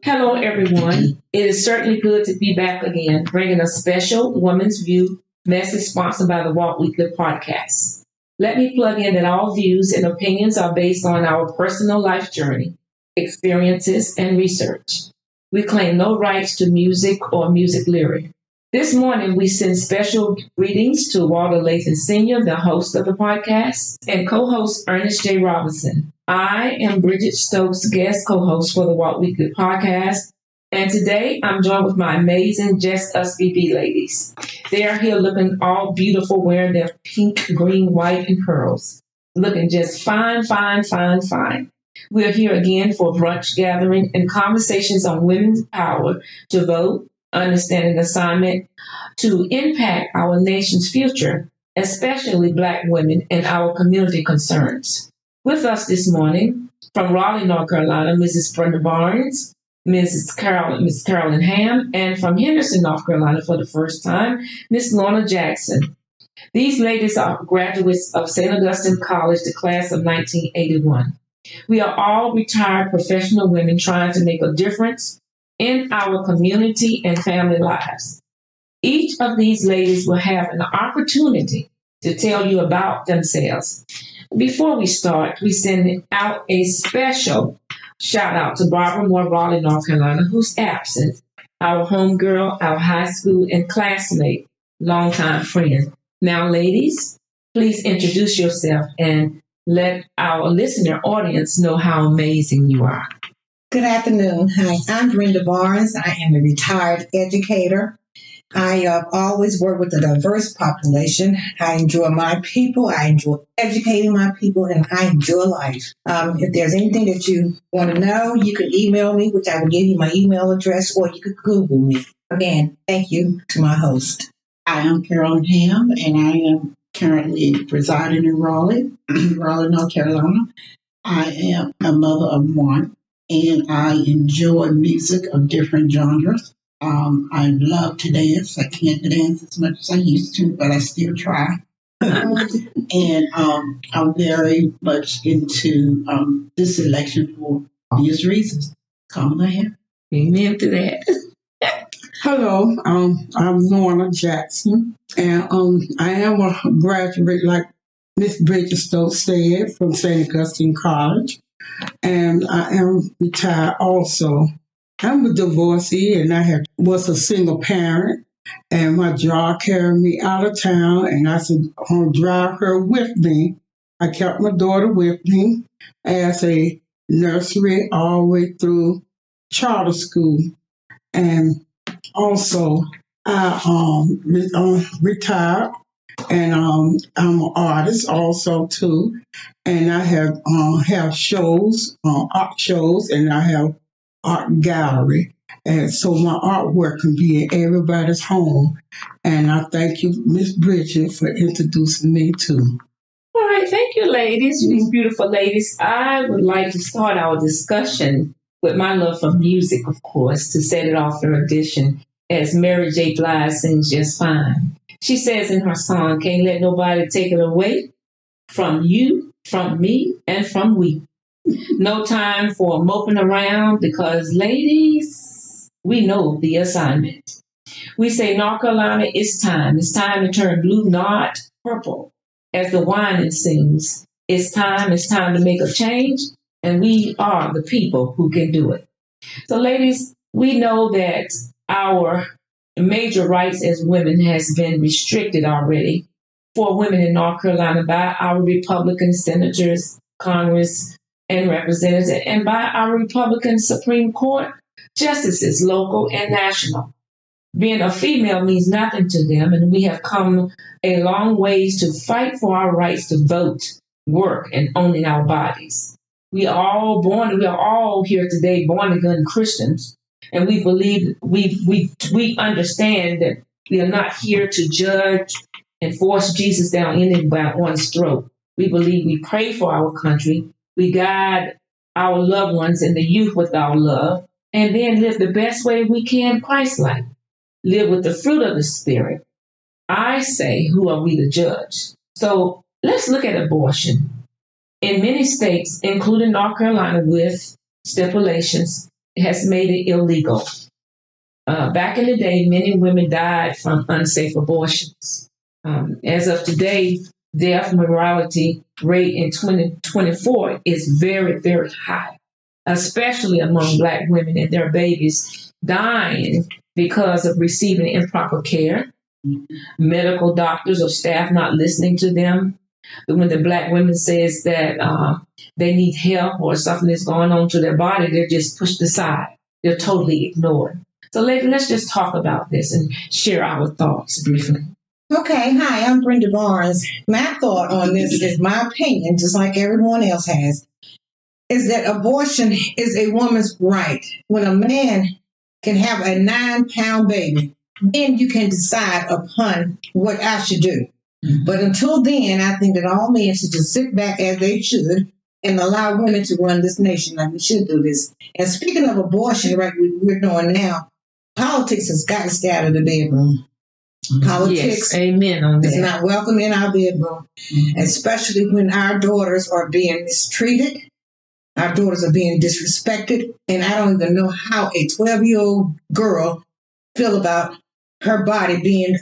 Hello, everyone. It is certainly good to be back again, bringing a special Woman's View message sponsored by the Walt Weekly Podcast. Let me plug in that all views and opinions are based on our personal life journey, experiences, and research. We claim no rights to music or music lyric. This morning, we send special greetings to Walter Lathan Sr., the host of the podcast, and co-host Ernest J. Robinson. I am Briggette Stokes, guest co-host for the Walt Weekly Podcast, and today I'm joined with my amazing Just Us BB ladies. They are here looking all beautiful, wearing their pink, green, white, and pearls, looking just fine. We are here again for a brunch gathering and conversations on women's power to vote, understanding assignment to impact our nation's future, especially Black women and our community concerns. With us this morning, from Raleigh, North Carolina, Mrs. Brenda Barnes, Miss Carolyn Ham, and from Henderson, North Carolina, for the first time, Miss Lorna Jackson. These ladies are graduates of St. Augustine College, the class of 1981. We are all retired professional women trying to make a difference in our community and family lives. Each of these ladies will have an opportunity to tell you about themselves. Before we start, we send out a special shout out to Barbara Moore, Raleigh, North Carolina, who's absent, our homegirl, our high school and classmate, longtime friend. Now, ladies, please introduce yourself and let our listener audience know how amazing you are. Good afternoon. Hi, I'm Brenda Barnes. I am a retired educator. I have always worked with a diverse population. I enjoy my people. I enjoy educating my people, and I enjoy life. If there's anything that you want to know, you can email me, which I will give you my email address, or you could Google me. Again, thank you to my host. I am Carolyn Ham, and I am currently residing in Raleigh, North Carolina. I am a mother of one, and I enjoy music of different genres. I love to dance. I can't dance as much as I used to, but I still try. And I'm very much into this election for obvious reasons. Kamala Harris. Amen to that. Hello, I'm Lorna Jackson, and I am a graduate, like Miss Briggette Stokes said, from St. Augustine College, and I am retired also. I'm a divorcee, and I was a single parent, and my job carried me out of town, and I said, I'm going to drive her with me. I kept my daughter with me as a nursery all the way through charter school. And also, I retired, and I'm an artist also, too. And I have shows, art shows, and I have art gallery, and so my artwork can be in everybody's home. And I thank you, Miss Bridget, for introducing me too. All right, thank you, ladies, you beautiful ladies. I would like to start our discussion with my love for music, of course, to set it off in addition, as Mary J. Blige sings just fine. She says in her song, "Can't let nobody take it away from you, from me, and from we." No time for moping around because, ladies, we know the assignment. We say, North Carolina, it's time. It's time to turn blue, not purple. As the whining sings, it's time to make a change, and we are the people who can do it. So, ladies, we know that our major rights as women has been restricted already for women in North Carolina by our Republican senators, Congress, and representatives, and by our Republican Supreme Court justices, local and national. Being a female means nothing to them, and we have come a long ways to fight for our rights to vote, work, and owning our bodies. We are all here today born again Christians, and we believe we understand that we are not here to judge and force Jesus down anyone's throat. We believe we pray for our country. We guide our loved ones and the youth with our love, and then live the best way we can, Christ-like. Live with the fruit of the Spirit. I say, who are we to judge? So let's look at abortion. In many states, including North Carolina, with stipulations, has made it illegal. Back in the day, many women died from unsafe abortions. As of today, death mortality rate in 2024 is very, very high, especially among Black women and their babies dying because of receiving improper care, medical doctors or staff not listening to them. When the Black women says that they need help or something is going on to their body, they're just pushed aside. They're totally ignored. So let's just talk about this and share our thoughts briefly. Okay, hi, I'm Brenda Barnes. My thought on this is my opinion, just like everyone else has, is that abortion is a woman's right. When a man can have a 9-pound baby, then you can decide upon what I should do. But until then, I think that all men should just sit back as they should and allow women to run this nation like we should do this. And speaking of abortion, right, we're doing now, politics has got to stay out of the bedroom. Politics amen on that. is not welcome in our bedroom, especially when our daughters are being mistreated. Our daughters are being disrespected. And I don't even know how a 12-year-old girl feel about her body being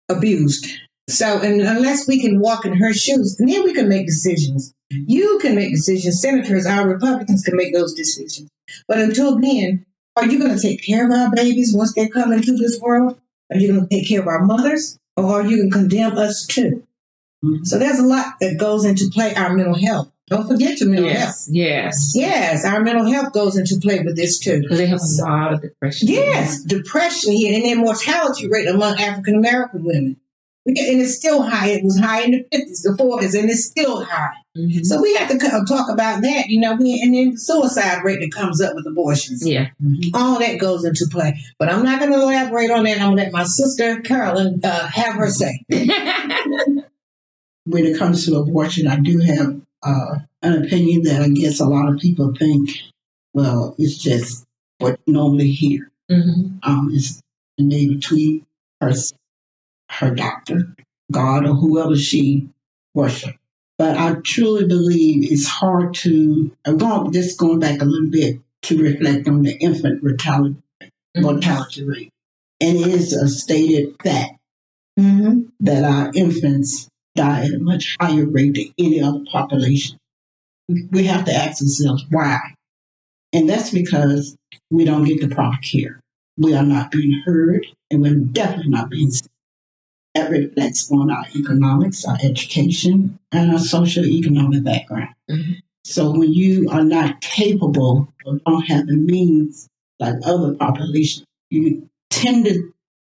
abused. So, and unless we can walk in her shoes, then we can make decisions. You can make decisions. Senators, our Republicans can make those decisions. But until then, are you going to take care of our babies once they come into this world? Are you going to take care of our mothers? Or are you going to condemn us too? So there's a lot that goes into play, our mental health. Don't forget your mental health. Yes, our mental health goes into play with this too. They have a lot of depression. Yes, depression here, and then mortality rate among African American women. And it's still high. It was high in the 50s, the 40s, and it's still high. So we have to talk about that, and then the suicide rate that comes up with abortions. Yeah. All that goes into play. But I'm not going to elaborate on that. I'm going to let my sister, Carolyn, have her say. When it comes to abortion, I do have an opinion that I guess a lot of people think, well, it's just what you normally hear. It's made between her doctor, God, or whoever she worships. But I truly believe it's hard to, just going back a little bit to reflect on the infant mortality rate. And it is a stated fact that our infants die at a much higher rate than any other population. We have to ask ourselves why. And that's because we don't get the proper care. We are not being heard, and we're definitely not being seen. That reflects on our economics, our education, and our social-economic background. So when you are not capable or don't have the means like other populations, you tend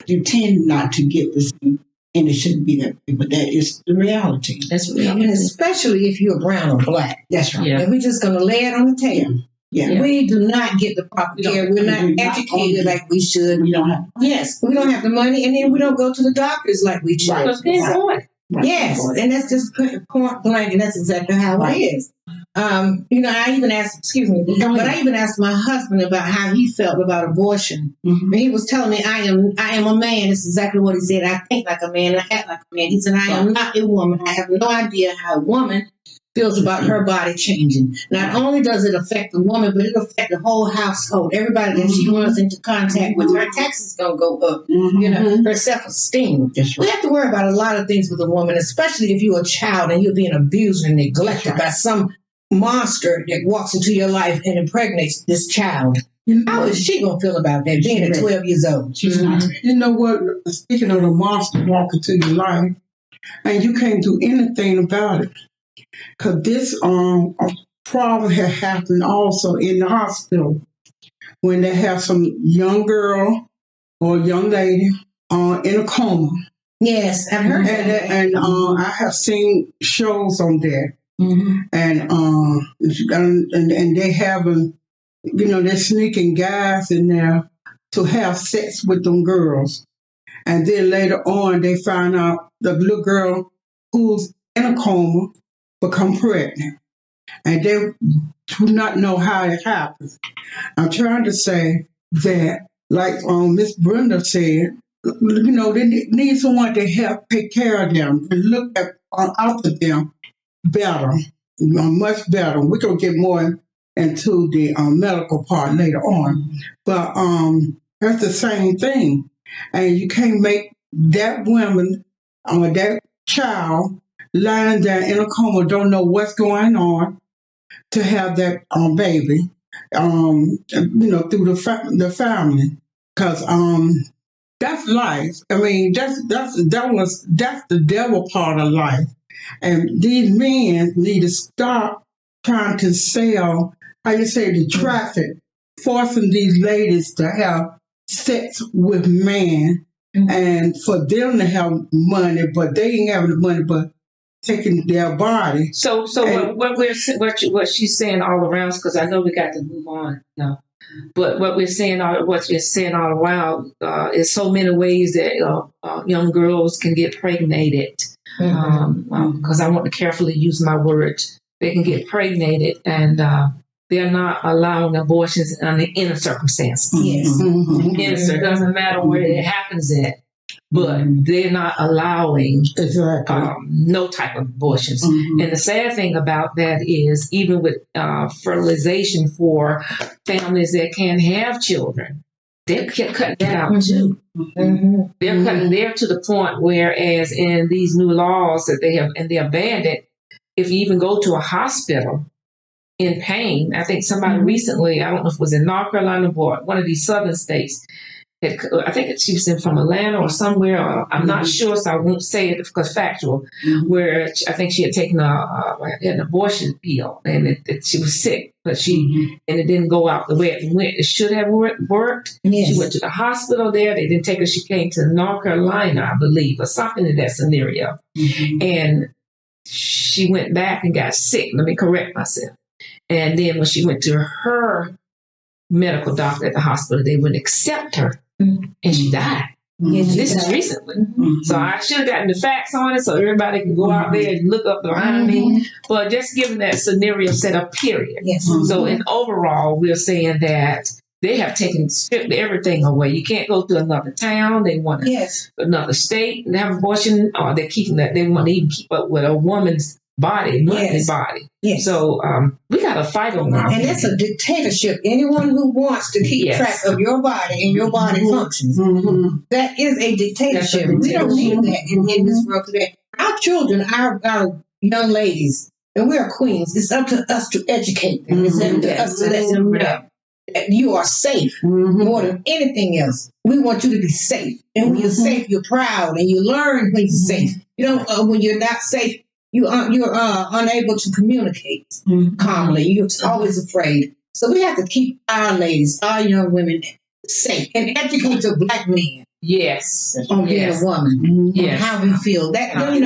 not to get this thing, and it shouldn't be that way, but that is the reality. That's reality. And especially if you're brown or Black. That's right. And we're just going to lay it on the table. Yeah. We do not get the proper care. We're not educated like we should. We don't have. Yes, we don't have the money, and then we don't go to the doctors like we should. Right. Yes, and that's just point blank, and that's exactly how it is. I even asked my husband about how he felt about abortion. And he was telling me, I am a man. This is exactly what he said. I think like a man, and I act like a man. He said, I am not a woman. I have no idea how a woman feels about her body changing. Not only does it affect the woman, but it affects the whole household. Everybody that she runs into contact with, her taxes going to go up. Her self-esteem. That's right. We have to worry about a lot of things with a woman, especially if you're a child and you're being abused and neglected by some monster that walks into your life and impregnates this child. How is she going to feel about that, being at 12 years old? She's not. You know what? Speaking of the monster walking to your life, and you can't do anything about it. Because this problem had happened also in the hospital when they have some young girl or young lady in a coma. Yes, I've heard that. And I have seen shows on there. And they having, they're sneaking guys in there to have sex with them girls. And then later on, they find out the little girl who's in a coma become pregnant. And they do not know how it happens. I'm trying to say that, like Miss Brenda said, they need someone to help take care of them and look after them better, much better. We're going to get more into the medical part later on. But that's the same thing. And you can't make that woman or that child lying there in a coma, don't know what's going on, to have that baby, through the family. Because that's life. I mean, that's the devil part of life. And these men need to stop trying to sell, the traffic, forcing these ladies to have sex with men, and for them to have money, but they ain't having the money, but taking their body. So what she's saying all around, because I know we got to move on now. But what you're saying all around is so many ways that young girls can get pregnated. Because I want to carefully use my words. They can get pregnated, and they're not allowing abortions under any circumstances. Yes. It doesn't matter where it happens at, but they're not allowing no type of abortions. And the sad thing about that is, even with fertilization for families that can't have children, they're cutting that out too. They're cutting there to the point whereas in these new laws that they have, and they're banned it, if you even go to a hospital in pain, I think somebody recently, I don't know if it was in North Carolina or one of these southern states, I think she was from Atlanta or somewhere, I'm not sure, so I won't say it because factual, where I think she had taken an abortion pill, and she was sick, but and it didn't go out the way it went. It should have worked. Yes. She went to the hospital there. They didn't take her. She came to North Carolina, I believe, or something in that scenario. And she went back and got sick. Let me correct myself. And then when she went to her medical doctor at the hospital, they wouldn't accept her. And she died. This is recently. So I should have gotten the facts on it so everybody can go out there and look up behind me. But just given that scenario set up, period. So in overall, we're saying that they have stripped everything away. You can't go to another town. They want another state and have abortion. Or they're keeping that. They want to even keep up with a woman's body, monthly body. So we got to fight on that. And that's a dictatorship. Anyone who wants to keep track of your body and your body functions, that is a dictatorship. We don't need that in this world today. Our children, our young ladies, and we are queens. It's up to us to educate them. It's up to us to let them know that you are safe more than anything else. We want you to be safe. And when you're safe, you're proud, and you learn when you're safe. You don't when you're not safe, you're unable to communicate calmly. You're always afraid. So we have to keep our ladies, our young women, safe and educate the Black men. On being a woman. How we feel. That how we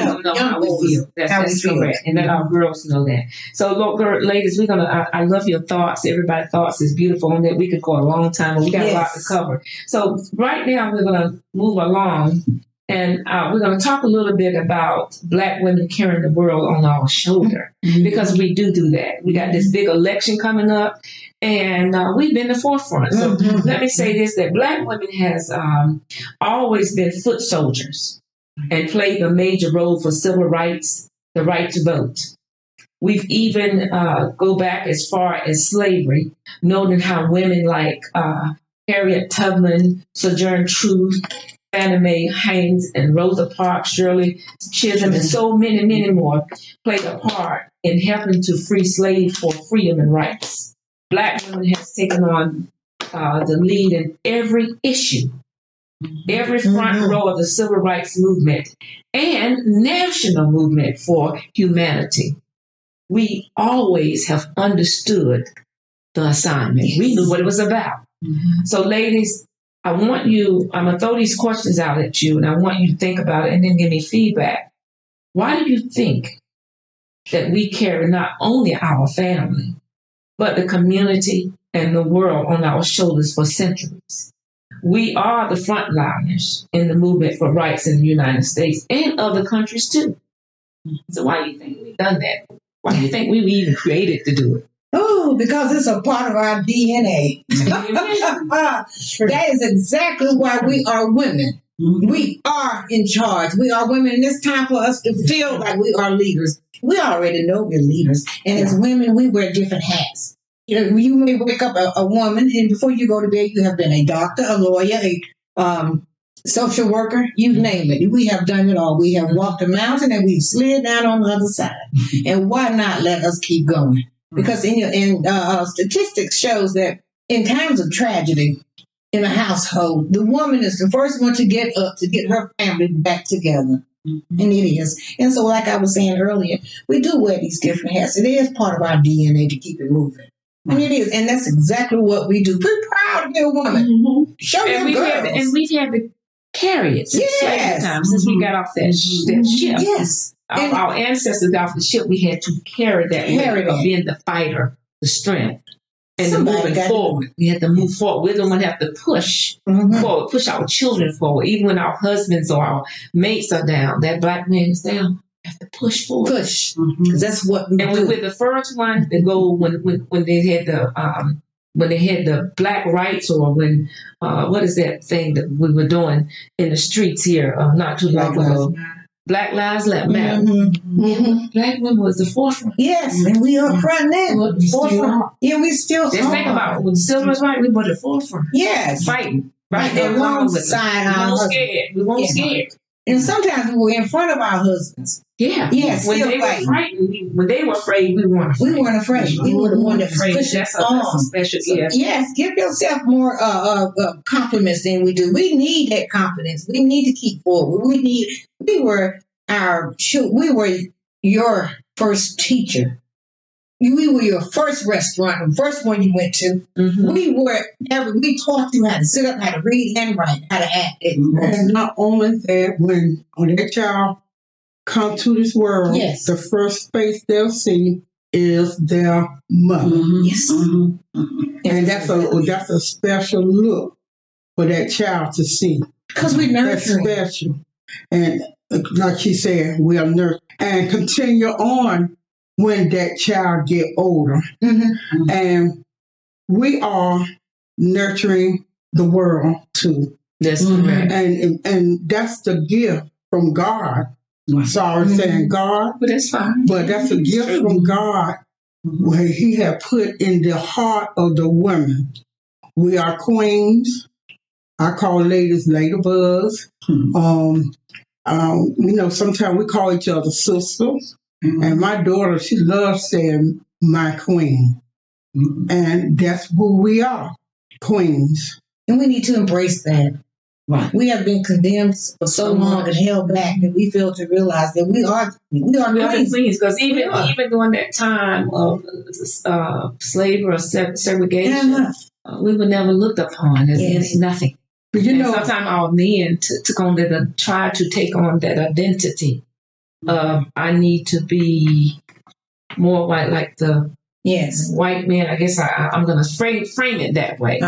feel. That's correct. And let our girls know that. So, look, ladies, we're gonna. I love your thoughts. Everybody's thoughts is beautiful, and that we could go a long time, and we got a lot to cover. So, right now, we're gonna move along. And we're going to talk a little bit about Black women carrying the world on our shoulder, because we do that. We got this big election coming up, and we've been the forefront. So let me say this, that Black women has always been foot soldiers and played a major role for civil rights, the right to vote. We've even go back as far as slavery, noting how women like Harriet Tubman, Sojourner Truth, Anna Mae Haynes, and Rosa Parks, Shirley Chisholm, and so many, many more played a part in helping to free slaves for freedom and rights. Black women has taken on the lead in every issue, every front row of the civil rights movement and national movement for humanity. We always have understood the assignment. We knew what it was about. So, ladies, I'm going to throw these questions out at you, and I want you to think about it and then give me feedback. Why do you think that we carry not only our family, but the community and the world on our shoulders for centuries? We are the frontliners in the movement for rights in the United States and other countries too. So why do you think we've done that? Why do you think we were even created to do it? Oh, because it's a part of our DNA. That is exactly why we are women. We are in charge. We are women, and it's time for us to feel like we are leaders. We already know we're leaders. And as women, we wear different hats. You may wake up a woman, and before you go to bed, you have been a doctor, a lawyer, a social worker, you name it. We have done it all. We have walked a mountain and we've slid down on the other side. And why not let us keep going? Because statistics shows that in times of tragedy in a household, the woman is the first one to get up to get her family back together. And it is. And so, like I was saying earlier, we do wear these different hats. It is part of our DNA to keep it moving. And it is. And that's exactly what we do. We're proud to be a woman. Show your girls. And we've had to carry it since since we got off that ship. Yes. Our ancestors got off the ship. We had to carry that of being the fighter, the strength, and moving forward. We had to move forward. We're the one that have to push forward, push our children forward. Even when our husbands or our mates are down, that black man is down. We have to push forward. Push. Because that's what we do. And we're the first one to go when they had the black rights, or when what is that thing that we were doing in the streets here not too long ago? Black Lives Matter. Black women was the forefront. Yes, and we are front now. Forefront. Yeah, we still. Just think about it. When the civil rights right, we were the forefront. Yes, fighting. Right, alongside we weren't scared. And sometimes we were in front of our husbands. Yeah. Yes. When they were frightened, when they were afraid, we weren't afraid. We weren't afraid. We were the one that pushed that's a special gift. Yes. Give yourself more compliments than we do. We need that confidence. We need to keep forward. We were your first teacher. We were your first restaurant, the first one you went to. We taught you how to sit up, how to read and write, how to act. And not only that, when that child come to this world, the first face they'll see is their mother. Yes. And that's a special look for that child to see. Because we nurture. That's special. And like she said, we are nurtured. And continue on when that child get older. And we are nurturing the world too. That's correct. And that's the gift from God. Sorry saying God. But that's fine. But that's a gift from God where he had put in the heart of the women. We are queens. I call ladies ladybugs. Sometimes we call each other sisters. And my daughter, she loves saying my queen. And that's who we are, queens. And we need to embrace that. Right. We have been condemned for so long and held back that we fail to realize that we are queens. Because even during that time of slavery or segregation, we were never looked upon as nothing. But sometimes our men tried to take on that identity. I need to be more white, like the white man. I guess I'm going to frame it that way,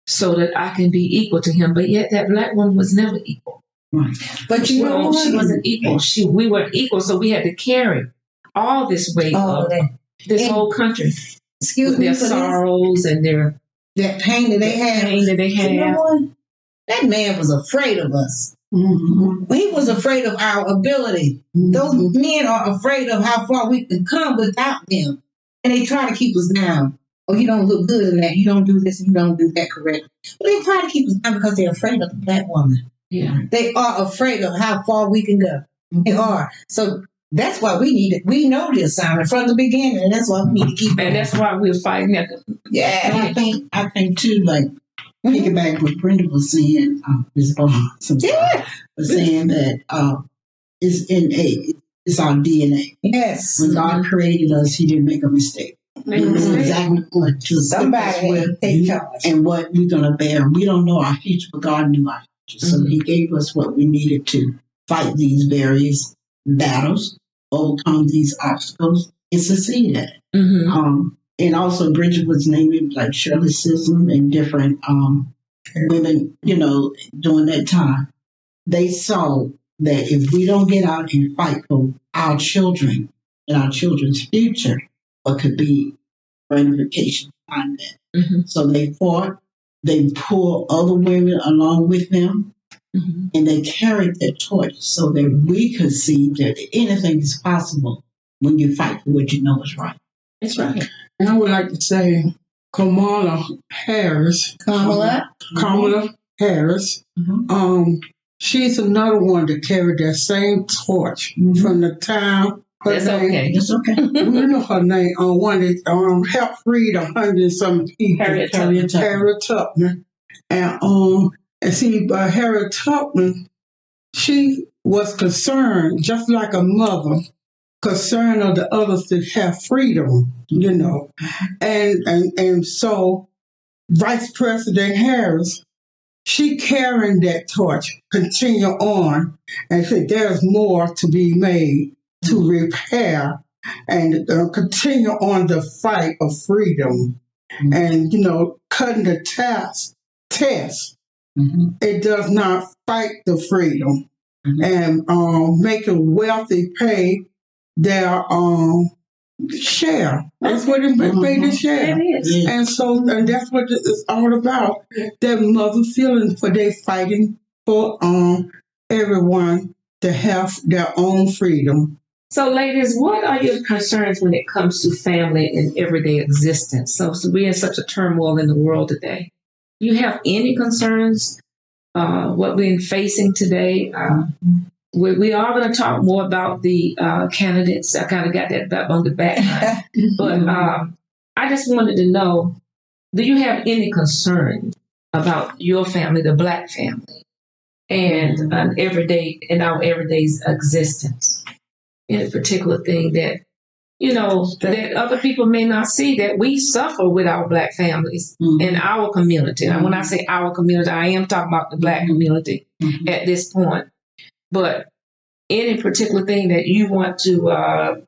so that I can be equal to him. But yet, that black woman was never equal. Right. But she wasn't equal. We weren't equal, so we had to carry all this weight of this whole country. Excuse me, their sorrows and that pain that they have. You know what? That man was afraid of us. He was afraid of our ability. Those men are afraid of how far we can come without them. And they try to keep us down. Oh, you don't look good in that. You don't do this and you don't do that correct. But they try to keep us down because they're afraid of the black woman. Yeah. They are afraid of how far we can go. They are. So that's why we need it. We know the assignment from the beginning, and that's why we need to keep it. And that's why we're fighting that. Yeah. And I think too, like, piggyback what Brenda was saying, was saying that it's our DNA. Yes. When God created us, he didn't make a mistake. He knew exactly what to somebody take charge and what we're going to bear. We don't know our future, but God knew our future. So he gave us what we needed to fight these various battles, overcome these obstacles, and succeed at it. And also, Bridget was naming like Shirley Sissom and different women, during that time. They saw that if we don't get out and fight for our children and our children's future, what could be ramifications behind that. So they fought, they pulled other women along with them, and they carried that torch so that we could see that anything is possible when you fight for what you know is right. That's right. And I would like to say Kamala Harris. Kamala Harris. Mhm. She's another one that carried that same torch from the time. That's okay. It's okay. We know her name. One that helped free 100-some people. Harriet Tubman. Harriet Tubman. And see, Harriet Tubman, she was concerned, just like a mother, concerned of the others that have freedom, you know. And so Vice President Harris, she carrying that torch, continue on, and said there's more to be made to repair and continue on the fight of freedom. And, you know, cutting the test. It does not fight the freedom. And making wealthy pay their share. That's what it made to share. It is. And that's what it's all about. That mother feeling for they fighting for everyone to have their own freedom. So, ladies, what are your concerns when it comes to family and everyday existence? So we're in such a turmoil in the world today. Do you have any concerns? What we're facing today? We are going to talk more about the candidates. I kind of got that back on the back. But I just wanted to know, do you have any concern about your family, the Black family, and our everyday's existence? Any particular thing that, you know, that other people may not see, that we suffer with our Black families in our community. And when I say our community, I am talking about the Black community at this point. But any particular thing that you want to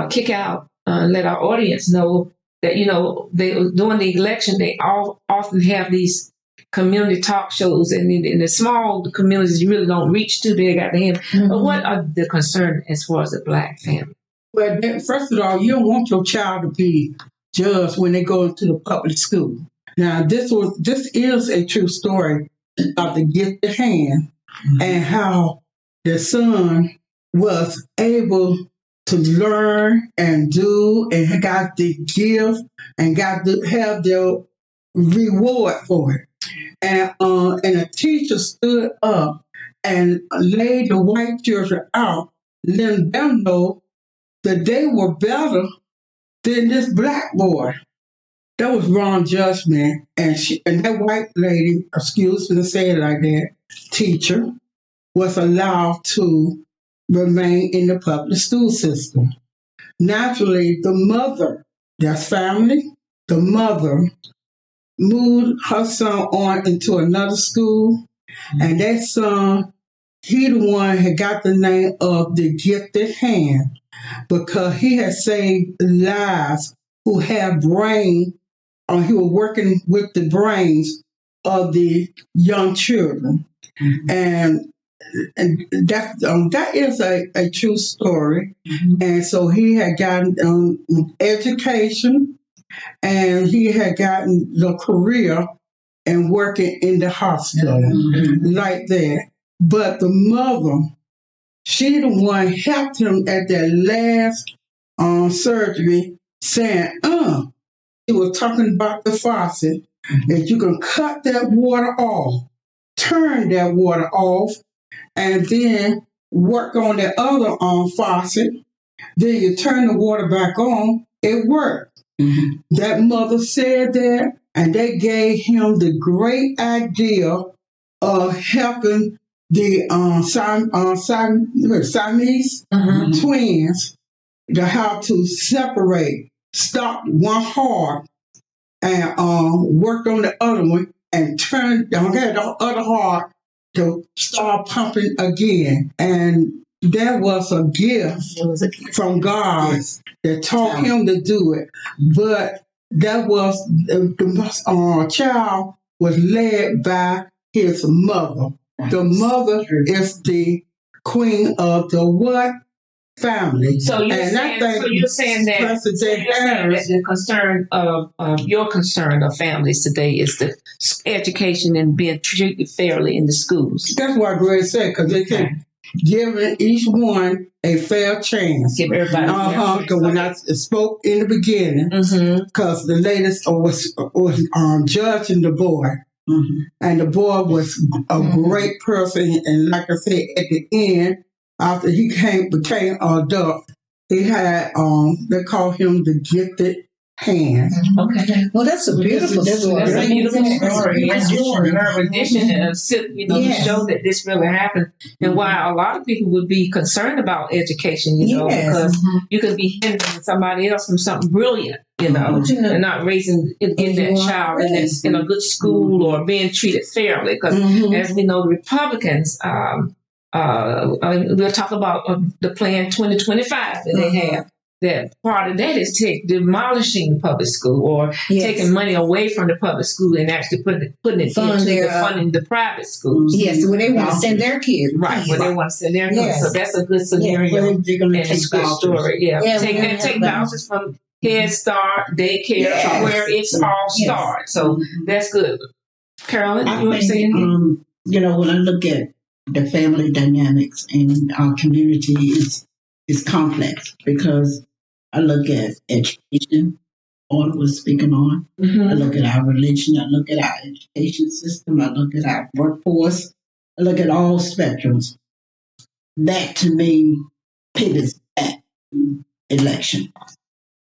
kick out and let our audience know that, you know, during the election, they often have these community talk shows, and in the small communities you really don't reach to, they got to have. But what are the concerns as far as the Black family? Well, first of all, you don't want your child to be judged when they go into the public school. Now, this is a true story of the gifted hand and how the son was able to learn and do and got the gift and got to have the reward for it. And a teacher stood up and laid the white children out, letting them know that they were better than this Black boy. That was wrong judgment. And that white lady, excuse me to say it like that, teacher, was allowed to remain in the public school system. Naturally, the mother, that's family, the mother moved her son on into another school, and that son, he the one had got the name of the gifted hand because he had saved lives who had brain, or he was working with the brains of the young children. And that is a true story. And so he had gotten education, and he had gotten the career and working in the hospital like that. But the mother, she the one helped him at that last surgery, saying, he was talking about the faucet, that you can cut that water off, turn that water off, and then work on the other faucet. Then you turn the water back on, it worked. That mother said that, and they gave him the great idea of helping the Siamese twins to how to separate, stop one heart, and work on the other one, and turn the other heart to start pumping again. And that was a gift from God that taught him to do it. But that was the child was led by his mother. The mother is the queen of the what? Family. So you're saying that the concern of your concern of families today is the education and being treated fairly in the schools. That's what Greg said, because they can. giving each one a fair chance. Give everybody. Because when I spoke in the beginning, because the ladies was judging the boy, and the boy was a great person, and like I said, at the end, after he became an adult, he had they call him the gifted hand. Okay. Well, that's a beautiful story. That's a beautiful story. Her rendition of show that this really happened, and why a lot of people would be concerned about education, because you could be hindering somebody else from something brilliant, and not raising that child in a good school or being treated fairly. Because as we know, the Republicans, we'll talk about the Plan 2025 that they have. That part of that is demolishing public school or taking money away from the public school and actually putting it into funding the private schools. Yes, where they want to send their kids. Right, where they want to send their kids. So that's a good scenario and a good story. Yeah, take vouchers from Head Start, daycare, where it's all starts. So that's good. Carolyn, you want to say anything? When I look at the family dynamics in our community, is complex because I look at education, all was speaking on. I look at our religion. I look at our education system. I look at our workforce. I look at all spectrums. That, to me, pivots back to election.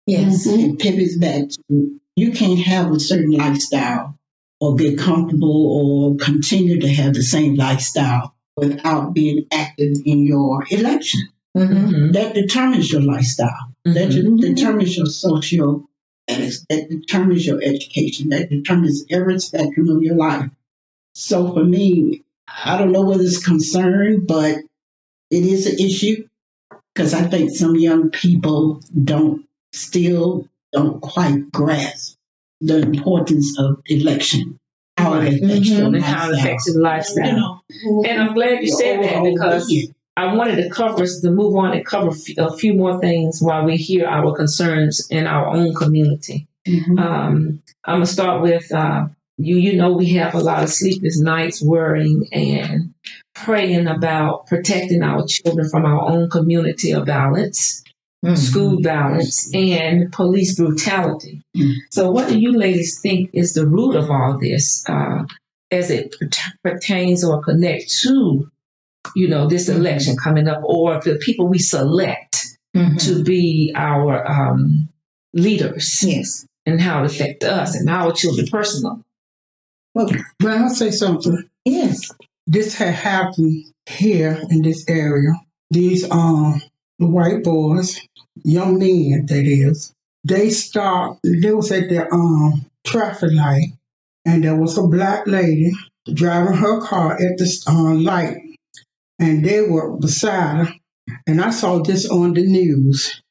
Yes. It pivots back to you can't have a certain lifestyle or get comfortable or continue to have the same lifestyle without being active in your election. That determines your lifestyle. That determines your social status. That determines your education. That determines every spectrum of your life. So for me, I don't know whether it's concern, but it is an issue because I think some young people don't quite grasp the importance of election. How it affects your lifestyle. How it affects your lifestyle. And I'm glad you said that because I wanted to move on and cover a few more things while we hear our concerns in our own community. I'm going to start with, we have a lot of sleepless nights worrying and praying about protecting our children from our own community of violence, school violence, and police brutality. So what do you ladies think is the root of all this as it pertains or connects to this election coming up, or the people we select to be our leaders, and how it affects us and our children personally? Well, I'll say something. Yes, this had happened here in this area. These the white boys, young men, that is, they was at the traffic light, and there was a black lady driving her car at the light. And they were beside her, and I saw this on the news.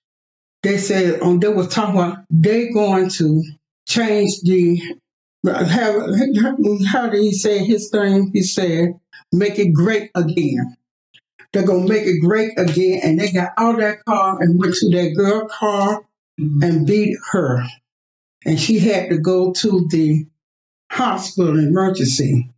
They said they were talking about they going to change how did he say his thing? He said, make it great again. They're going to make it great again, and they got out of that car and went to that girl car and beat her. And she had to go to the hospital emergency.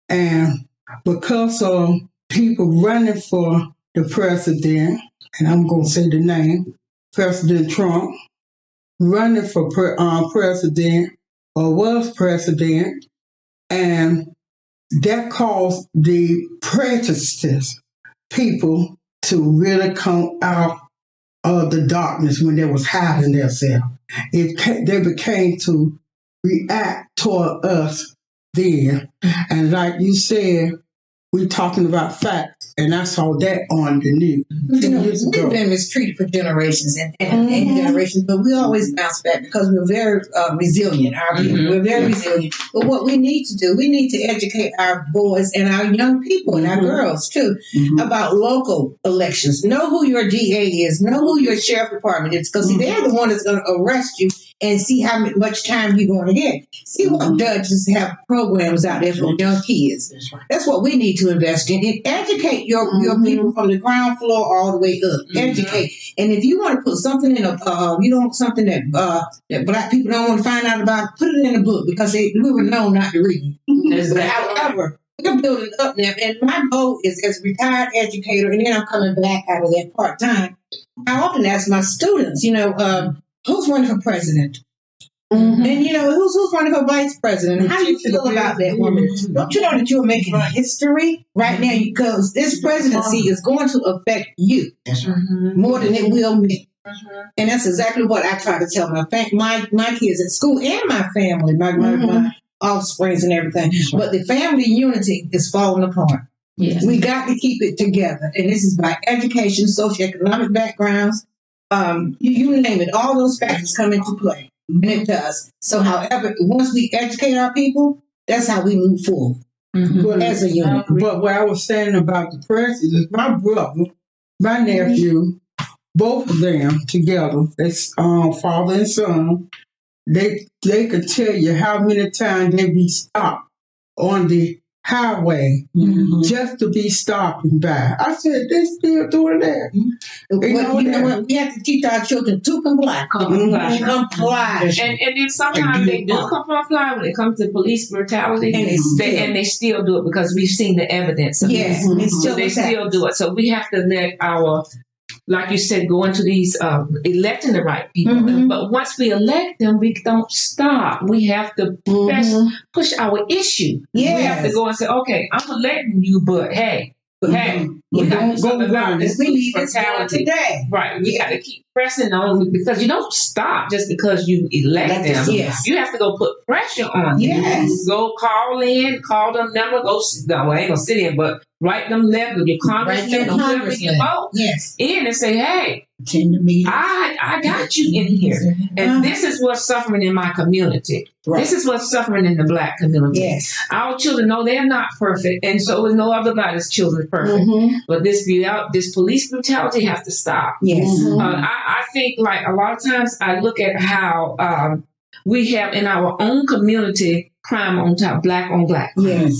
And because of people running for the president, and I'm going to say the name, President Trump, running for president or was president, and that caused the prejudiced people to really come out of the darkness when they was hiding themselves. They became to react toward us then. And like you said, we're talking about facts, and I saw that on the news. We've been mistreated for generations and generations, but we always bounce back because we're very resilient. We're very resilient. But what we need to do, we need to educate our boys and our young people and our girls, too, about local elections. Know who your DA is. Know who your sheriff department is, because they're the one that's going to arrest you and see how much time you're going to get. See what judges have programs out there for young kids. That's what we need to invest in. And educate your people from the ground floor all the way up. Educate. And if you want to put something in something that black people don't want to find out about, put it in a book, because we were known not to read. However, we're building up now. And my goal is, as a retired educator, and then I'm coming back out of that part-time, I often ask my students, who's running for president? Mm-hmm. And, who's running for vice president? How do you feel about that woman? Don't you know that you're making history right now? Because this presidency is going to affect you more than it will me. And that's exactly what I try to tell my kids at school and my family, my offsprings and everything. But the family unity is falling apart. Yes. We got to keep it together. And this is by education, socioeconomic backgrounds, you name it. All those factors come into play. And it does. So, however, once we educate our people, that's how we move forward as a unit. But what I was saying about the president is my brother, my nephew, both of them together, it's father and son, they could tell you how many times they be stopped on the highway just to be stopping by. I said, they still doing that. You know what? We have to teach our children to comply. Comply. And then sometimes they do comply when it comes to police brutality, and they still do it because we've seen the evidence of it. So they still do it. So we have to let our, like you said, go into these electing the right people. But once we elect them, we don't stop. We have to push our issue. Yes. We have to go and say, okay, I'm electing you, but hey, we got to do something about this. We need this today. Right. We got to keep pressing on because you don't stop just because you elect them. Yes. You have to go put pressure on them. Yes. Go call them number, I ain't gonna sit in, but write them letters, your congressman, whoever you vote in and say, hey, I got you in here. And this is what's suffering in my community. Right. This is what's suffering in the Black community. Yes. Our children know they're not perfect, and so is no other body's children perfect. But this police brutality has to stop. Yes. I think, like, a lot of times I look at how we have in our own community crime on top, Black on Black. Yes.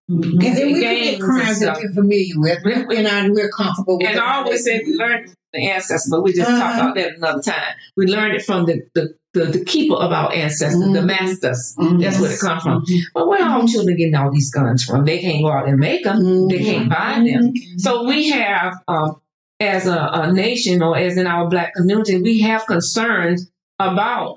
And then we get crimes that we're familiar with, and we're comfortable with. And I always say we learned from the ancestors, but we just talk about that another time. We learned it from the keeper of our ancestors, the masters. That's where it comes from. But where are our children getting all these guns from? They can't go out and make them. They can't buy them. So we have, as a nation, or as in our Black community, we have concerns about,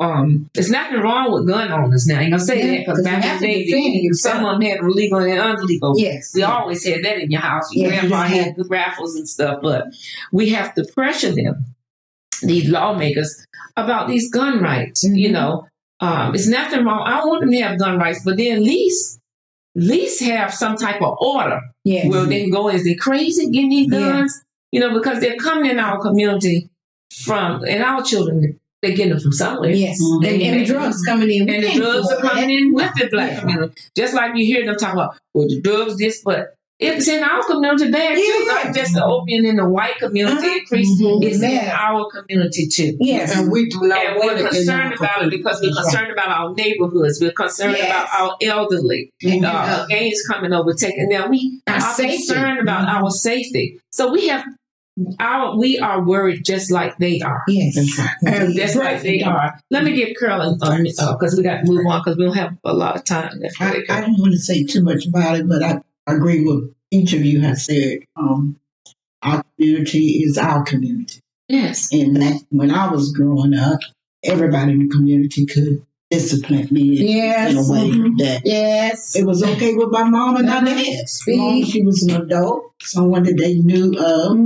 there's nothing wrong with gun owners now. You know, say that because back in the day, some of them had legal and illegal. Yes. We always had that in your house. Your grandpa had the raffles and stuff, but we have to pressure them, these lawmakers, about these gun rights. It's nothing wrong. I want them to have gun rights, but then at least have some type of order where they can go, is they crazy getting these guns? Because they're coming in our community and our children, they're getting them from somewhere. Yes. And the drugs coming in. And the drugs are coming in with the Black community. Just like you hear them talk about, well, the drugs, this, but it's in our community bad too. Not just the opium in the white community increase. It's in our community too. Yes. And we do not and we're concerned about it because we're concerned about our neighborhoods. We're concerned about our elderly. Gangs coming over, taking them. We are concerned about our safety. So we are worried just like they are. Yes. And just like they are. Let me get Carolyn because we got to move on because we don't have a lot of time. I don't want to say too much about it, but I agree with each of you has said. Our community is our community. Yes. And when I was growing up, everybody in the community could discipline me in a way that it was okay with my mom and my dad. As long as she was an adult, someone that they knew of,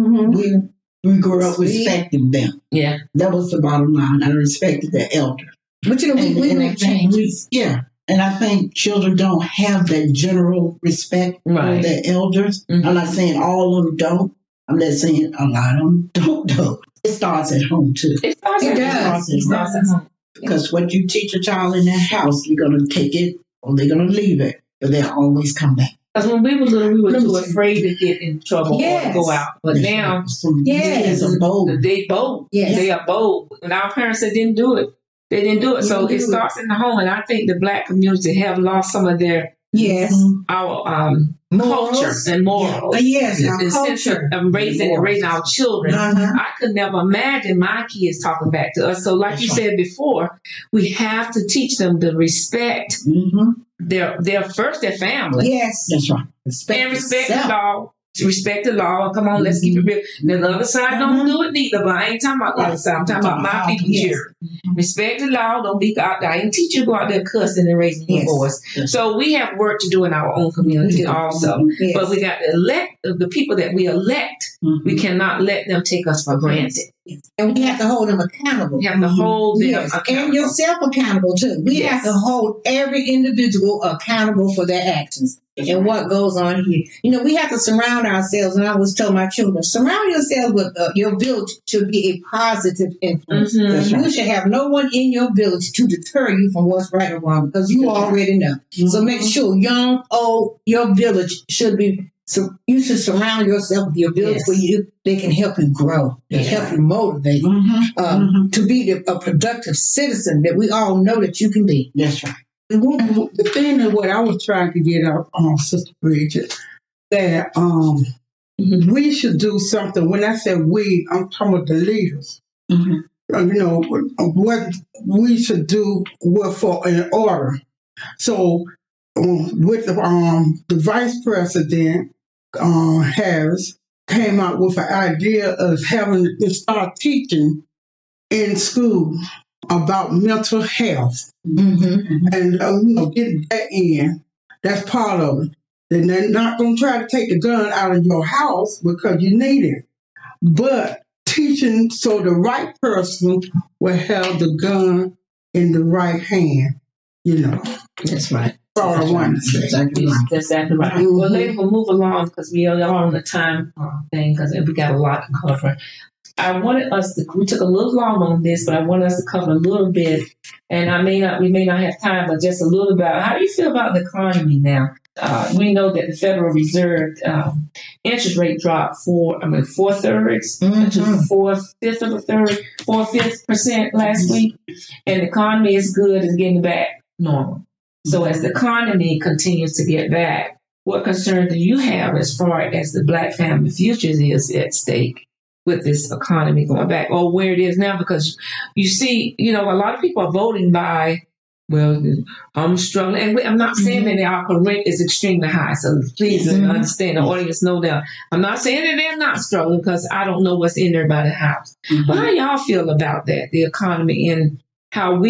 we grew up respecting them. Yeah. That was the bottom line. I respected the elder. But we make changes. And I think children don't have that general respect for their elders. I'm not saying all of them don't. I'm not saying a lot of them don't. It starts at home too. It starts at home. Because what you teach a child in their house, you're going to take it or they're going to leave it, but they'll always come back. Because when we were little, we were too afraid to get in trouble or go out. But now, are bold. They bold. Yes. They are bold. And our parents didn't do it. They didn't do it. So it starts in the home. And I think the Black community have lost some of their our culture and morals. The culture of raising our children. I could never imagine my kids talking back to us. So like you said before, we have to teach them the respect their first their family. Yes. That's right. And respect the law. Respect the law. Come on, let's keep it real. Now, the other side don't do it neither, but I ain't talking about the other side. I'm talking about my people here. Respect the law. Don't be out there. I ain't teach you to go out there cussing and raising your voice. So we have work to do in our own community also. But we got to elect the people that we elect. We cannot let them take us for granted. And we have to hold them accountable. We have to hold them accountable. And yourself accountable too. We have to hold every individual accountable for their actions and what goes on here. You know, we have to surround ourselves, and I always tell my children, surround yourself with your village should be a positive influence. You should have no one in your village to deter you from what's right or wrong, because you already know. So make sure, young, old, your village should be. So you should surround yourself with your village where they can help you grow, help you motivate, to be a productive citizen that we all know that you can be. That's right. The thing that what I was trying to get out on Sister Bridget, that we should do something. When I said we, I'm talking about the leaders. You know, what we should do for in order. So with the vice president, Harris came out with an idea of having to start teaching in school about mental health and you know, getting that in. That's part of it. And they're not going to try to take the gun out of your house because you need it, but teaching so the right person will have the gun in the right hand. You know, that's right. That's all I wanted to say. That's exactly right. Well, ladies, we'll move along because we are on the time thing because we got a lot to cover. I wanted us to, we took a little long on this, but I wanted us to cover a little bit, and we may not have time, but just a little about how do you feel about the economy now? We know that the Federal Reserve interest rate dropped 4/3 to 4/5% last week, and the economy is good, is getting back normal. So as the economy continues to get back, what concern do you have as far as the Black family futures is at stake with this economy going back, or where it is now? Because you see, you know, a lot of people are voting by, well, I'm struggling. And I'm not saying that our rent is extremely high. So please understand, the audience know that. I'm not saying that they're not struggling because I don't know what's in everybody's house. But how y'all feel about that, the economy, and how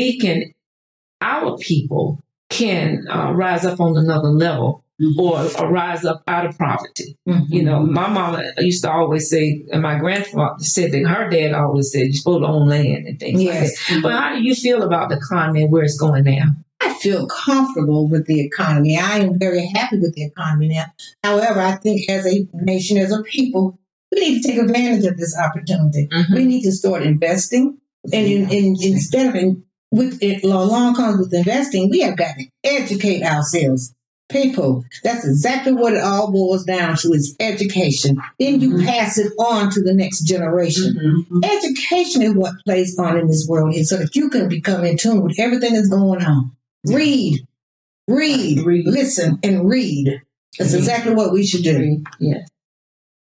our people can rise up on another level or rise up out of poverty? You know, my mama used to always say, and my grandfather said that her dad always said, you're supposed to own land and things like that. But how do you feel about the economy and where it's going now? I feel comfortable with the economy. I am very happy with the economy now. However, I think as a nation, as a people, we need to take advantage of this opportunity. We need to start investing. And instead of with it, along comes with investing, we have got to educate ourselves. People, that's exactly what it all boils down to, is education. Then you pass it on to the next generation. Education is what plays on in this world here, so that you can become in tune with everything that's going on. Read, listen, and read. That's exactly what we should do. Yes.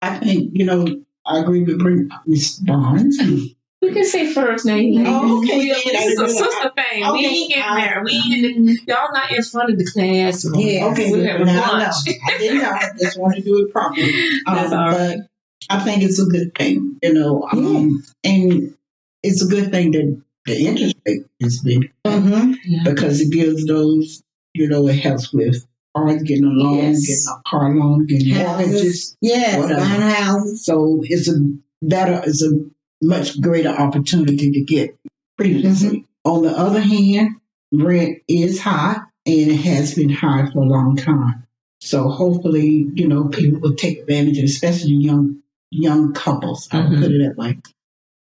I think, you know, I agree with Ms. Barnes. We can say first name. Oh, okay. It's a sister thing. Okay. We ain't getting married. We ain't y'all not in front of the classroom. Yeah. Okay, we have lunch. I didn't know. I just want to do it properly. That's all right. But I think it's a good thing, you know, and it's a good thing that the interest rate is big because it gives those, you know, it helps with always getting a loan, getting a car loan, getting mortgages, whatever. Buying houses. So it's a much greater opportunity to get previously. On the other hand, rent is high, and it has been high for a long time. So hopefully, you know, people will take advantage of, especially young couples, I would put it that way.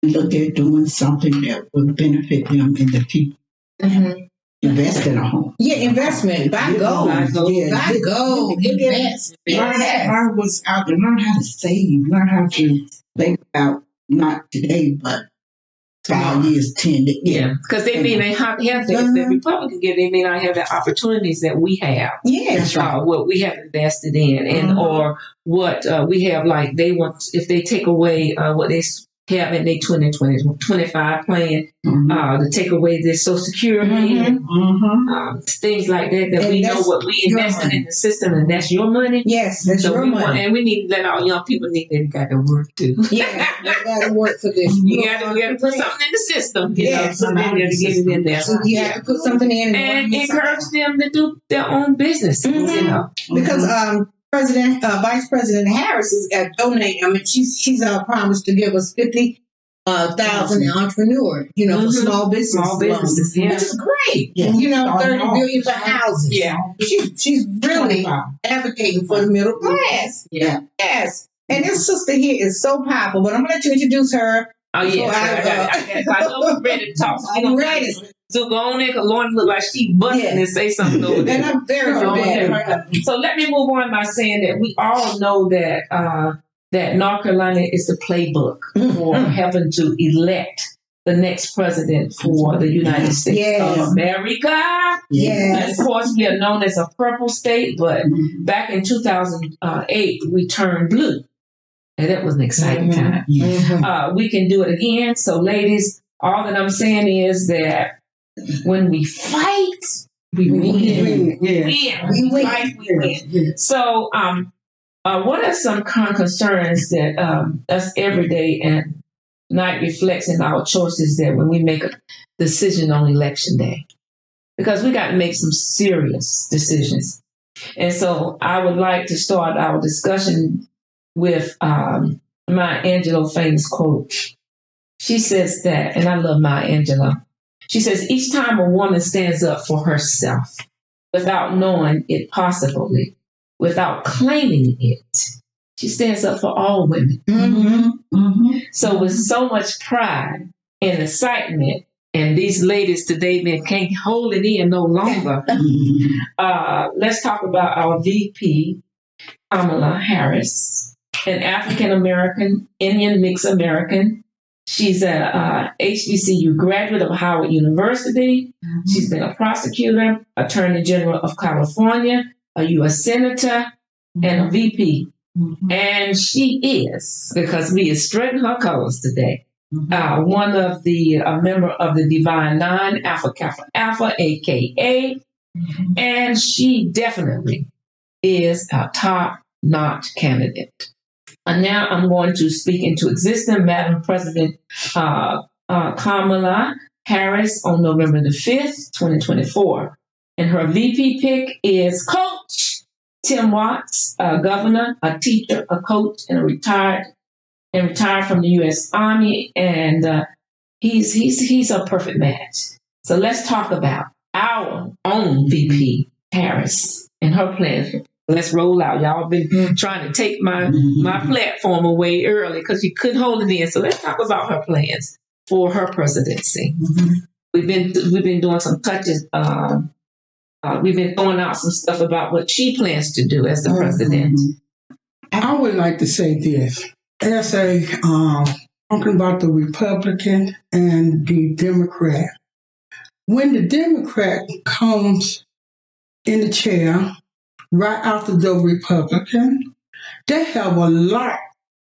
Look at doing something that would benefit them in the future. Invest in a home. Yeah, investment. Buy gold. Buy gold. Invest. Learn what's out there. Learn how to save. Learn how to think about, not today, but 5 years, 10 years. Yeah, because they may not have the Republican get. They may not have the opportunities that we have. Yeah, that's right. What we have invested in, and or what we have. Like they want, if they take away what they have in their 2025 plan to take away this Social Security and things like that. That we know what we invested in the system, and that's your money. Yes, that's your money. And we need to let our young people know they got to work too. Yeah, you got to work for this. We got to put something in the system. You know, so then to get it in there. So you have to put something in and encourage them to do their own businesses. You know, because Vice President Harris is donating. I mean, she's promised to give us 50,000 entrepreneurs, for small businesses, which is great. Yeah. 30 billion for housing. Yeah, she's really advocating for the middle class. Yeah, yes. And this sister here is so powerful. But I'm going to let you introduce her. Oh yeah, I know we're ready to talk. I'm ready. So go on in, because Lauren look like she busting and say something over there. And I'm very dramatic. So let me move on by saying that we all know that that North Carolina is the playbook for helping to elect the next president for the United States of America. Yes. And of course, we are known as a purple state, but back in 2008, we turned blue. And that was an exciting time. We can do it again. So ladies, all that I'm saying is that when we fight, we win. We win. So what are some concerns that us every day and night reflects in our choices that when we make a decision on election day? Because we got to make some serious decisions. And so I would like to start our discussion with Maya Angelou famous quote. She says that, and I love Maya Angelou. She says, each time a woman stands up for herself without knowing it possibly, without claiming it, she stands up for all women. So with so much pride and excitement, and these ladies today, man, can't hold it in no longer. Let's talk about our VP, Kamala Harris, an African-American, Indian mixed American. She's a HBCU graduate of Howard University. She's been a prosecutor, Attorney General of California, a U.S. Senator, and a VP. And she is, because we are strutting her colors today, one of the member of the Divine Nine, Alpha Kappa Alpha, AKA, and she definitely is a top-notch candidate. And now I'm going to speak into existence, Madam President Kamala Harris on November the 5th, 2024. And her VP pick is Coach Tim Watts, a governor, a teacher, a coach, and retired from the U.S. Army. And he's a perfect match. So let's talk about our own VP, Harris, and her plans. Let's roll out. Y'all been trying to take my platform away early because you couldn't hold it in. So let's talk about her plans for her presidency. We've been doing some touches. We've been throwing out some stuff about what she plans to do as the president. I would like to say this. As talking about the Republican and the Democrat. When the Democrat comes in the chair right after the Republican, they have a lot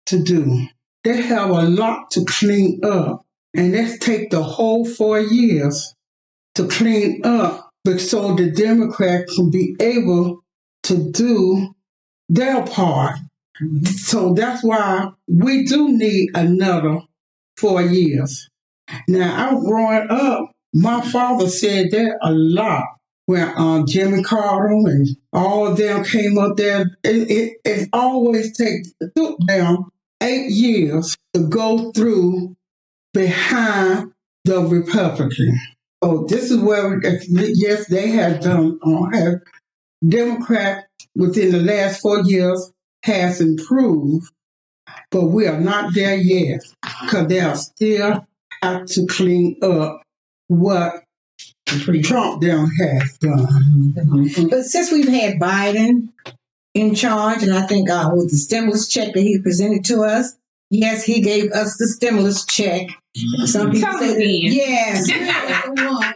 to do. They have a lot to clean up. And let's take the whole 4 years to clean up, but so the Democrat can be able to do their part. So that's why we do need another 4 years. Now, I'm growing up, my father said that a lot when Jimmy Carter and all of them came up there. It always took them 8 years to go through behind the Republican. So this is where, yes, they have done, Democrat within the last 4 years has improved, but we are not there yet because they are still have to clean up what Trump down has done. But since we've had Biden in charge, and I think with the stimulus check that he presented to us, yes, he gave us the stimulus check. Some people say, yes, the one.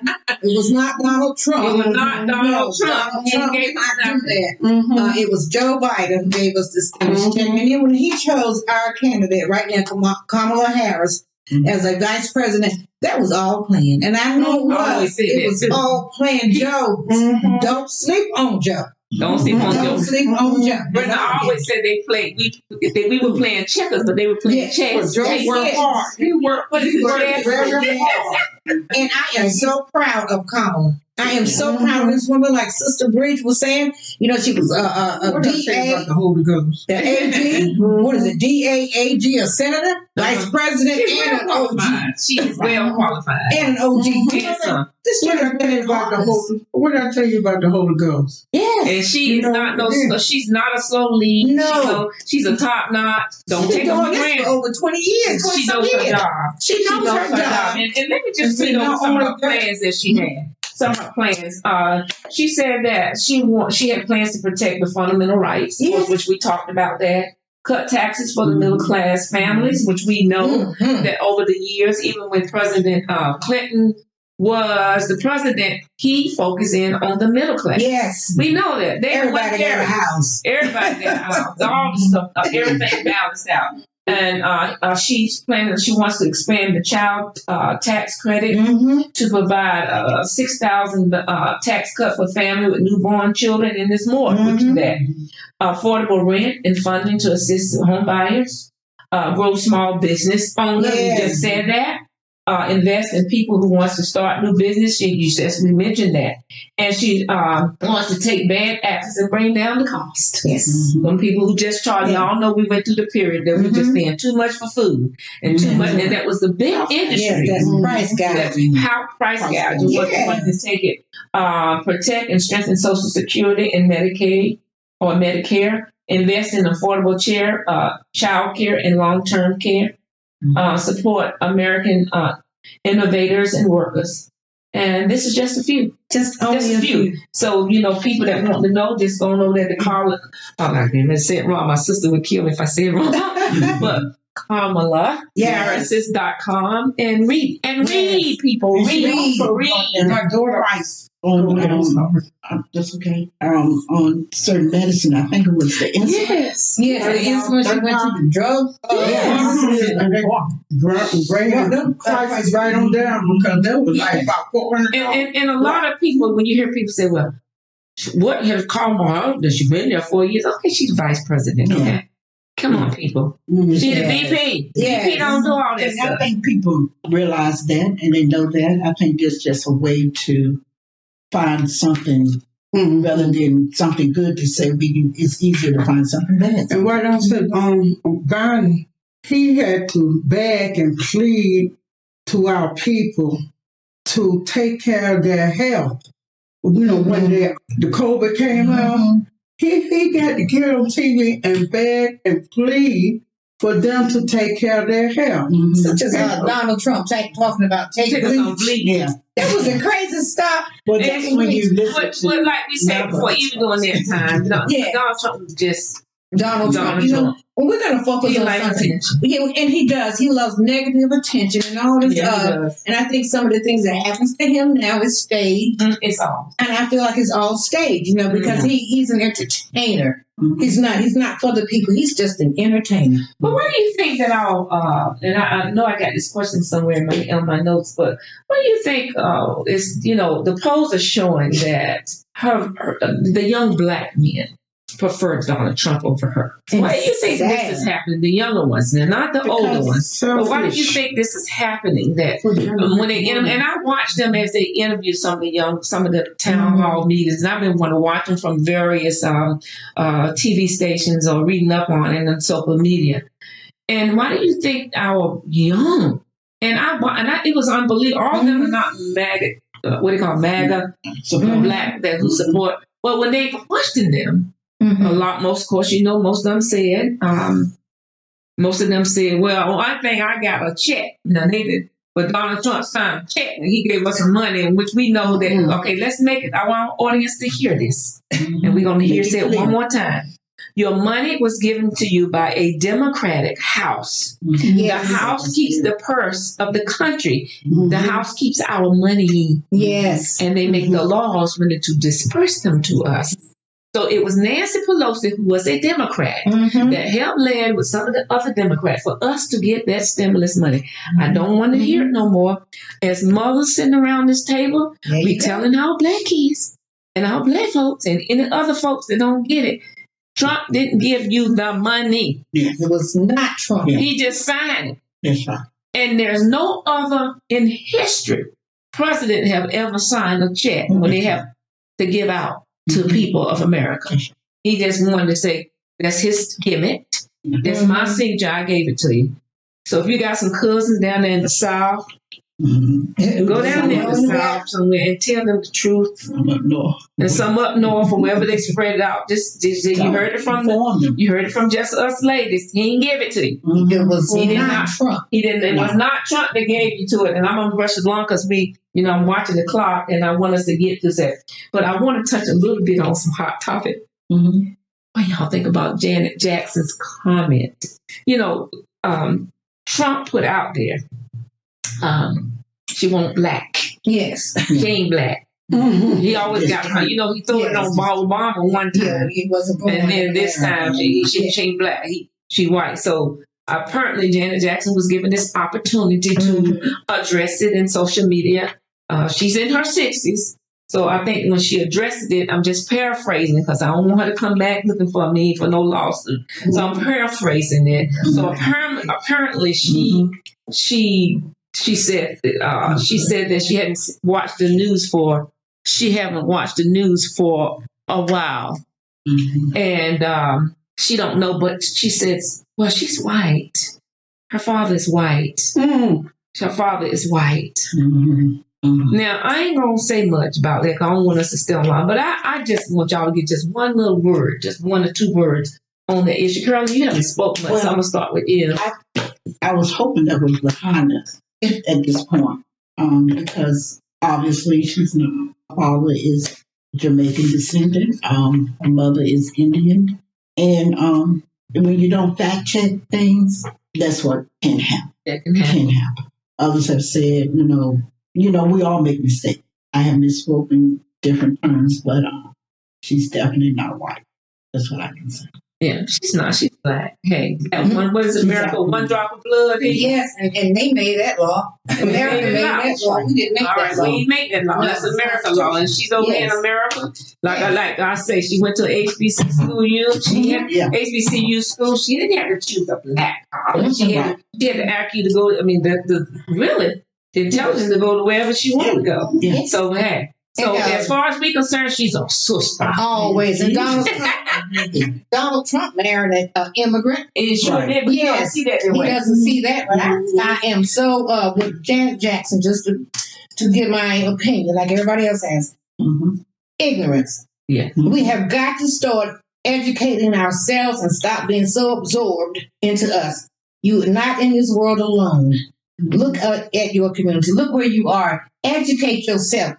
not Donald Trump. It was not Donald Trump. Donald Trump He did gave not us do that. Mhm. It was Joe Biden who gave us this check. And then when he chose our candidate right now, Kamala Harris, as a vice president, that was all planned. And I know it always was. say It that was too. all planned. Joe, don't sleep on Joe. Don't sleep on Don't Joe. sleep on Joe. Brenda always said they played. We were playing checkers, but they were playing Yes, chess. Joe Yes, worked yes. hard. He worked very hard. And I am so proud of Kamala. I am so proud of this woman. Like Sister Bridge was saying, you know, she was a What did I say DA, about the Holy Ghost? the AG, what is it, DAAG, a senator, vice president, She's and an well OG. qualified. She is well qualified. And an OG. And some. This What chick did I has tell been you in about the office. What did I tell you about the Holy Ghost? Yes. And she You is know, not no. yeah. She's not a slow lead. No. She's a top notch. Don't She's take been her doing for this for granted. over 20 years, 20 She some knows her years. job. She knows her job. And let me just And read over not some of her only that- plans that she had. Some of her plans. She said that she had plans to protect the fundamental rights, Yes. which we talked about that. Cut taxes for the middle class families, which we know Mhm. that over the years, even when President Clinton was the president, he focused in on the middle class. Yes. We know that. They Everybody got a house. Everybody got a house. All the stuff, everything balanced out. And she's planning that she wants to expand the child tax credit Mm-hmm. to provide a $6,000 tax cut for family with newborn children, and there's more to that. Affordable rent and funding to assist home buyers, grow small business owners. Yes. We just said that. Invest in people who wants to start new business. We mentioned that, and she wants to take bad actors and bring down the cost. Yes. Some people who just charge. Yeah. Y'all know we went through the period that we just paying too much for food and too much, and that was the big industry. Yes, that's price That gouging. how price gouging was Yeah. wanting to take it. Protect and strengthen Social Security and Medicaid or Medicare. Invest in affordable child care and long-term care. Support American innovators and workers. And this is just a few. Just only Just a few. So, people that want to know, just don't know that the Carla, I didn't say it wrong. My sister would kill me if I say it wrong. But Kamala, Yes. Harris.com, and read. And read, people. And she also Read. and my daughter on that's okay. On certain medicine, I think it was the insulin. Yes. Yes, the insulin, she went to the drug. Bring them prices right on down because that was like about $400. And a lot of people, when you hear people say, well, what has Kamala, that she's been there 4 years? Okay, she's vice president. Okay. Come on, people. She's the VP. Yes. VP don't do all that And I stuff. think people realize that and they know that. I think it's just a way to find something rather than something good to say. It's easier to find something bad. And what I said, Biden, he had to beg and plead to our people to take care of their health. When the COVID came out, he got to get on TV and beg and plead for them to take care of their health. Such as Donald Trump talking about take Take us on bleach. bleach. Yeah. That was the crazy stuff. Well, that's when you listen But to like we said before, even during that time, Yeah. Donald Trump was just Donald Trump. Donald Trump. Well, we're going to focus He on likes something. attention. Yeah, and he does. He loves negative attention and all this Yeah, he stuff. does. And I think some of the things that happens to him now is staged. It's all. And I feel like it's all staged, because he's an entertainer. He's not for the people. He's just an entertainer. But what do you think that and I know I got this question somewhere in my notes, but what do you think is, the polls are showing that the young black men prefer Donald Trump over her. Why do you think this is happening? The younger ones, now, not the older ones. But why do you think this is happening? That when they and I watch them as they interview some of the town hall meetings, and I've been wanting to watch them from various TV stations or reading up on it on social media. And why do you think our young it was unbelievable. All of them are not MAGA. What do you call MAGA? Black that who support. But when they question them. Most of them said, well, I think I got a check. Now, they did, but Donald Trump signed a check and he gave us some money, in which we know that, okay, let's make it. I want our audience to hear this. And we're going to say it one more time. Your money was given to you by a democratic house. Yes. The house keeps the purse of the country. Mhm. The house keeps our money. Yes. And they make the laws when to disperse them to us. So it was Nancy Pelosi, who was a Democrat, Mhm. that helped land with some of the other Democrats for us to get that stimulus money. I don't want to hear it no more. As mothers sitting around this table, There we you go. telling our black kids and our black folks and any other folks that don't get it, Trump didn't give you the money. It was not Trump. Yeah. He just signed it. That's right. And there's no other in history president have ever signed a check when they have to give out to people of America. He just wanted to say, that's his gimmick. That's my signature. I gave it to you. So if you got some cousins down there in the South, go down there in the South somewhere and tell them the truth. I'm up north. And some up north or wherever they spread it out. Just you heard it from you heard it from just us ladies. He didn't give it to you. It was He did not not. Trump. He didn't. It was not Trump that gave you to it. And I'm gonna rush along because I'm watching the clock and I want us to get to that. But I want to touch a little bit on some hot topic. Mm-hmm. What y'all think about Janet Jackson's comment? Trump put out there, she won't black. Yes. She ain't black. Mhm. He always got her. He threw it on Obama one Yeah, time. he wasn't born. And then this time she ain't black. She white. So apparently Janet Jackson was given this opportunity to address it in social media. She's in her 60s. So I think when she addressed it, I'm just paraphrasing because I don't want her to come back looking for me for no lawsuit. So I'm paraphrasing it. So apparently she said that she hadn't watched the news for a while. And she don't know, but she says, well, she's white. Her father is white. Her father is white. Now, I ain't going to say much about that because I don't want us to stay on line, but I just want y'all to get just one little word, just 1 or 2 words on the issue. Carolyn, you haven't spoken much, so I'm going to start with you. I was hoping that was behind us at this point, because obviously her father is Jamaican descendant, her mother is Indian, and when you don't fact check things, that's what can happen. That can happen. Others have said, we all make mistakes. I have misspoken different terms, but she's definitely not white. That's what I can say. Yeah, she's not. She's black. Hey, what is America? One drop of blood. Hey. Yes, and they made that law. America made that law. We didn't make All right, that law. we didn't make that law. That's America law, and she's over here in America. Like I say, she went to HBC school. HBCU school. She didn't have to choose a black college. She had the IQ to go. I mean, the intelligence to go to wherever she wanted to go. Yeah. So as far as we concerned, she's a sister. Always. And Donald Trump married an immigrant. And sure did, but you don't see that He way. doesn't see that, but I am so with Janet Jackson, just to give my opinion, like everybody else has. Ignorance. Yeah. We have got to start educating ourselves and stop being so absorbed into us. You're not in this world alone. Look at your community. Look where you are. Educate yourself.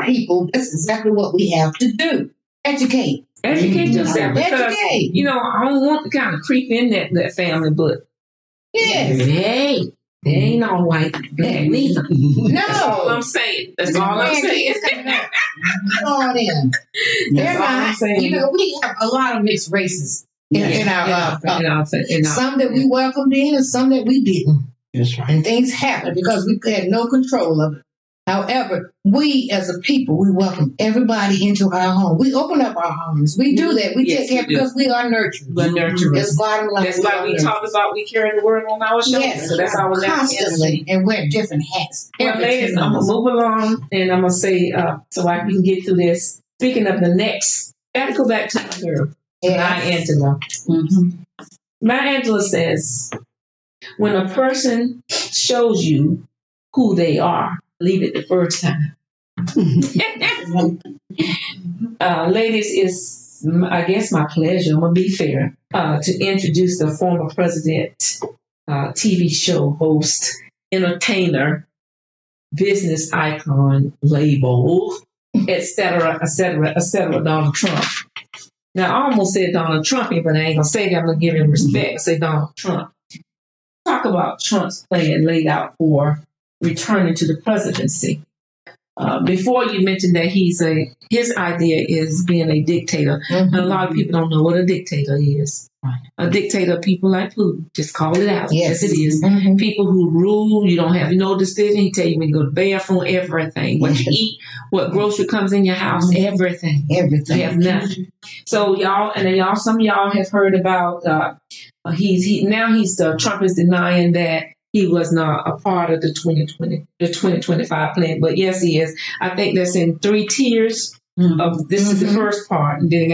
People, that's exactly what we have to do. Educate yourself. Because, Educate. I don't want to kind of creep in that family, but Yes. hey, they ain't all white black neither. That's all No. I'm saying. That's all I'm saying. On in. They're all I'm not. saying. We have a lot of mixed races in our some that we welcomed in and some that we didn't. That's right. And things happen because we had no control of it. However, we as a people, we welcome everybody into our home. We open up our homes. We do that. We take care because we are nurtured. We're nurturers. That's bottom line. That's why we talk about we carry the word on our shoulders. Yes, So that's our constantly, and wear different hats. Well, ladies, I'm going to move along and I'm going to say, so we can get through this. Speaking of the next, got to go back to my girl, Maya Angelou. Maya Angelou says, when a person shows you who they are, leave it the first time. Ladies, it's, I guess, my pleasure, I'm going to be fair, to introduce the former president, TV show host, entertainer, business icon, label, etc., Donald Trump. Now, I almost said Donald Trump, but I ain't going to say that. I'm going to give him respect and say Donald Trump. Talk about Trump's plan laid out for returning to the presidency. Before you mentioned that his idea is being a dictator. And a lot of people don't know what a dictator is. A dictator, people like Putin, just call it out. Yes, it is. People who rule, you don't have no decision. He tell you when you go to the bathroom, everything. What you eat, what grocery comes in your house, everything. Everything. You have nothing. So some of y'all have heard about Trump is denying that he was not a part of the 2025 plan, but yes, he is. I think that's in 3 tiers. This is the first part, and then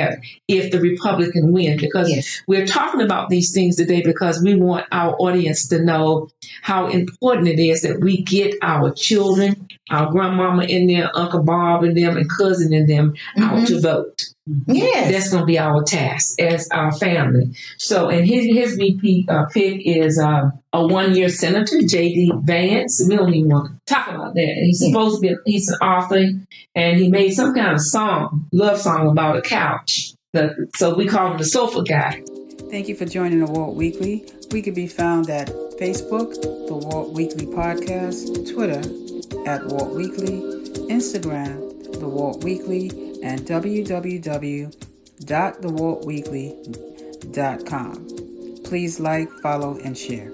if the Republican win, because we're talking about these things today because we want our audience to know how important it is that we get our children, our grandmama in there, Uncle Bob in them, and cousin in them out to vote. Yes. That's going to be our task as our family. So, and his VP pick is a 1-year senator, J.D. Vance. We don't even want to talk about that. He's supposed to be, he's an author, and he made some kind of love song about a couch. So we call him the sofa guy. Thank you for joining the Walt Weekly. We can be found at Facebook, the Walt Weekly Podcast, Twitter, at Walt Weekly, Instagram, the Walt Weekly, and www.thewaltweekly.com. Please like, follow, and share.